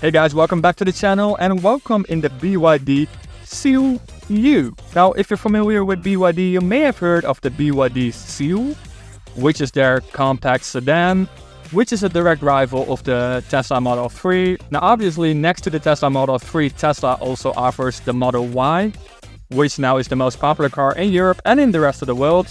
Hey guys, welcome back to the channel and welcome in the BYD Seal U. Now, if you're familiar with BYD, you may have heard of the BYD Seal, which is their compact sedan, which is a direct rival of the Tesla Model 3. Now, obviously, next to the Tesla Model 3, Tesla also offers the Model Y, which now is the most popular car in Europe and in the rest of the world.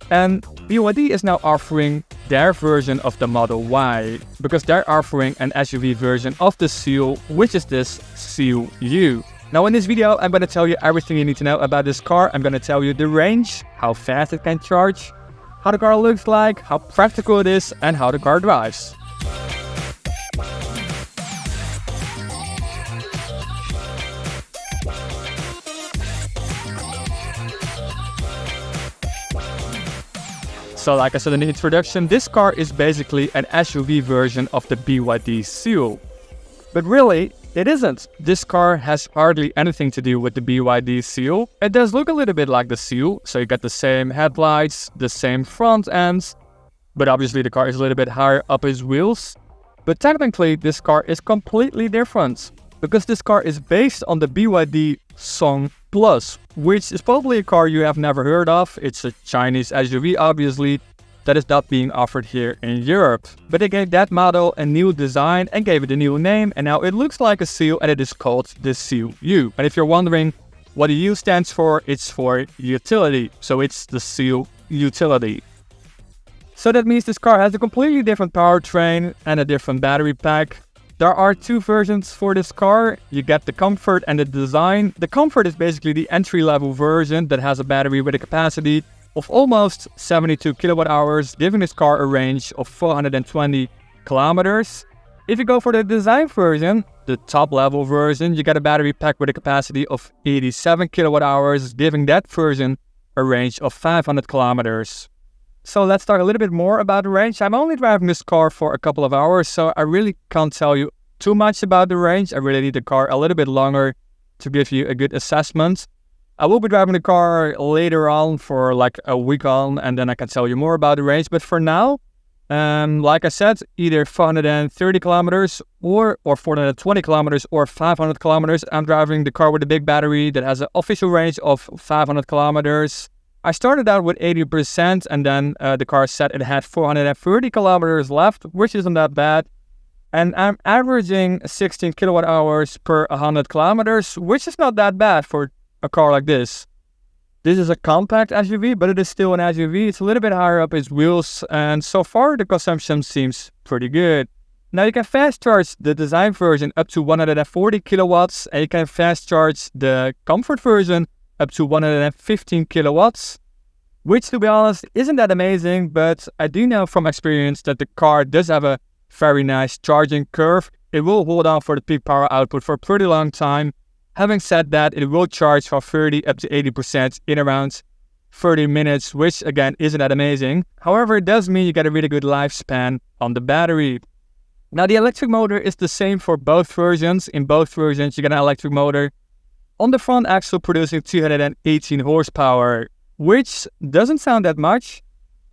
And BYD is now offering their version of the Model Y, because they're offering an SUV version of the Seal, which is this Seal U. Now in this video, I'm going to tell you everything you need to know about this car. I'm going to tell you the range, how fast it can charge, how the car looks like, how practical it is, and how the car drives. So like I said in the introduction, this car is basically an SUV version of the BYD Seal. But really, it isn't. This car has hardly anything to do with the BYD Seal. It does look a little bit like the Seal, so you get the same headlights, the same front ends, but obviously the car is a little bit higher up its wheels. But technically, this car is completely different, because this car is based on the BYD Song Plus, which is probably a car you have never heard of. It's a Chinese SUV, obviously, that is not being offered here in Europe. But they gave that model a new design and gave it a new name, and now it looks like a Seal and it is called the Seal U. And if you're wondering what the U stands for, it's for utility. So it's the Seal Utility. So that means this car has a completely different powertrain and a different battery pack. There are two versions for this car. You get the Comfort and the Design. The Comfort is basically the entry-level version that has a battery with a capacity of almost 72 kilowatt hours, giving this car a range of 420 kilometers. If you go for the Design version, the top-level version, you get a battery pack with a capacity of 87 kilowatt hours, giving that version a range of 500 kilometers. So let's talk a little bit more about the range. I'm only driving this car for a couple of hours, so I really can't tell you too much about the range. I really need the car a little bit longer to give you a good assessment. I will be driving the car later on for like a week on, and then I can tell you more about the range. But for now, like I said, either 430 kilometers or 420 kilometers or 500 kilometers. I'm driving the car with a big battery that has an official range of 500 kilometers. I started out with 80%, and then the car said it had 430 kilometers left, which isn't that bad. And I'm averaging 16 kilowatt hours per 100 kilometers, which is not that bad for a car like this. This is a compact SUV, but it is still an SUV. It's a little bit higher up its wheels, and so far the consumption seems pretty good. Now you can fast charge the Design version up to 140 kilowatts, and you can fast charge the Comfort version up to 115 kilowatts, which to be honest isn't that amazing, but I do know from experience that the car does have a very nice charging curve. It will hold on for the peak power output for a pretty long time. Having said that, it will charge from 30 up to 80% in around 30 minutes, which again isn't that amazing. However, it does mean you get a really good lifespan on the battery. Now the electric motor is the same for both versions. In both versions you get an electric motor on the front axle producing 218 horsepower, which doesn't sound that much,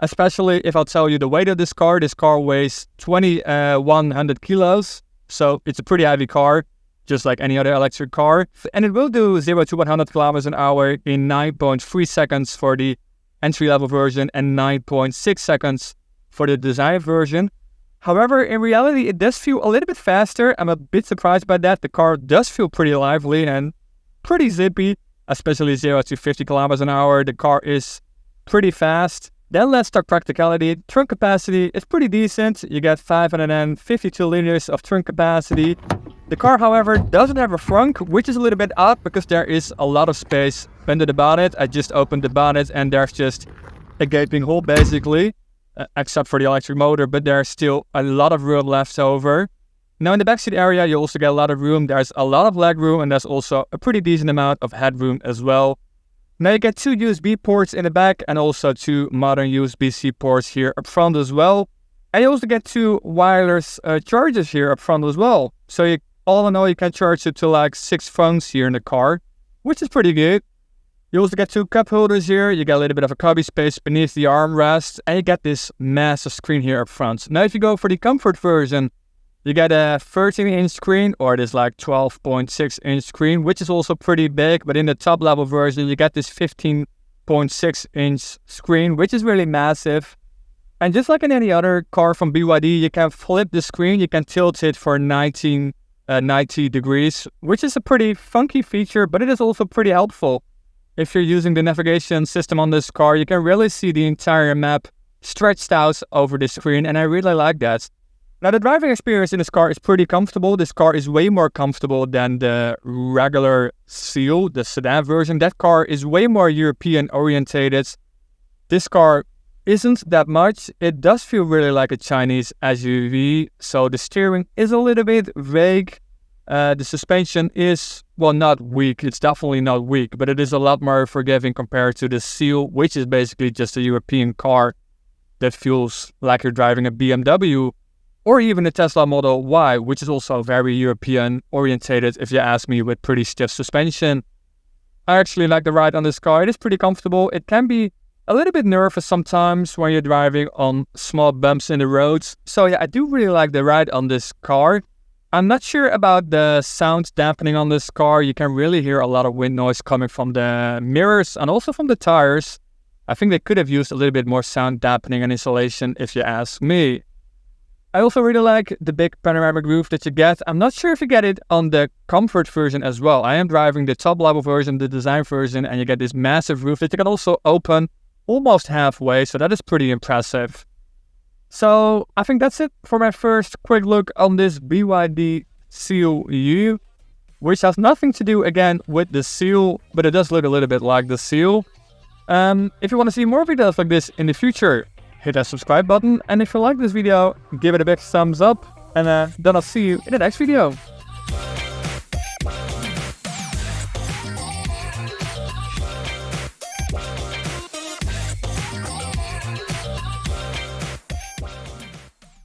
especially if I'll tell you the weight of this car. This car weighs 2,100 kilos, so it's a pretty heavy car, just like any other electric car. And it will do 0 to 100 kilometers an hour in 9.3 seconds for the entry-level version and 9.6 seconds for the Design version. However, in reality, it does feel a little bit faster. I'm a bit surprised by that. The car does feel pretty lively and pretty zippy, especially 0 to 50 kilometers an hour. The car is pretty fast. Then let's talk practicality. Trunk capacity is pretty decent. You get 552 liters of trunk capacity. The car, however, doesn't have a frunk, which is a little bit odd because there is a lot of space under the bonnet. I just opened the bonnet and there's just a gaping hole basically, except for the electric motor, but there's still a lot of room left over. Now in the backseat area, you also get a lot of room. There's a lot of leg room, and there's also a pretty decent amount of headroom as well. Now you get two USB ports in the back and also two modern USB-C ports here up front as well. And you also get two wireless chargers here up front as well. So all in all, you can charge it to like 6 phones here in the car, which is pretty good. You also get two cup holders here. You get a little bit of a cubby space beneath the armrest, and you get this massive screen here up front. Now if you go for the Comfort version, You get a 13-inch screen, or this like 12.6-inch screen, which is also pretty big. But in the top level version, you get this 15.6-inch screen, which is really massive. And just like in any other car from BYD, you can flip the screen, you can tilt it for 90 degrees, which is a pretty funky feature, but it is also pretty helpful. If you're using the navigation system on this car, you can really see the entire map stretched out over the screen, and I really like that. Now, the driving experience in this car is pretty comfortable. This car is way more comfortable than the regular Seal, the sedan version. That car is way more European orientated. This car isn't that much. It does feel really like a Chinese SUV, so the steering is a little bit vague. The suspension is, well, not weak. It's definitely not weak, but it is a lot more forgiving compared to the Seal, which is basically just a European car that feels like you're driving a BMW or even a Tesla Model Y, which is also very European orientated, if you ask me, with pretty stiff suspension. I actually like the ride on this car. It is pretty comfortable. It can be a little bit nervous sometimes when you're driving on small bumps in the roads. So yeah, I do really like the ride on this car. I'm not sure about the sound dampening on this car. You can really hear a lot of wind noise coming from the mirrors and also from the tires. I think they could have used a little bit more sound dampening and insulation, if you ask me. I also really like the big panoramic roof that you get. I'm not sure if you get it on the comfort version as well. I am driving the top level version, the design version, and you get this massive roof that you can also open almost halfway, so that is pretty impressive. So I think that's it for my first quick look on this BYD Seal U, which has nothing to do again with the Seal, but it does look a little bit like the Seal. If you want to see more videos like this in the future, hit that subscribe button, and if you like this video, give it a big thumbs up, and then I'll see you in the next video.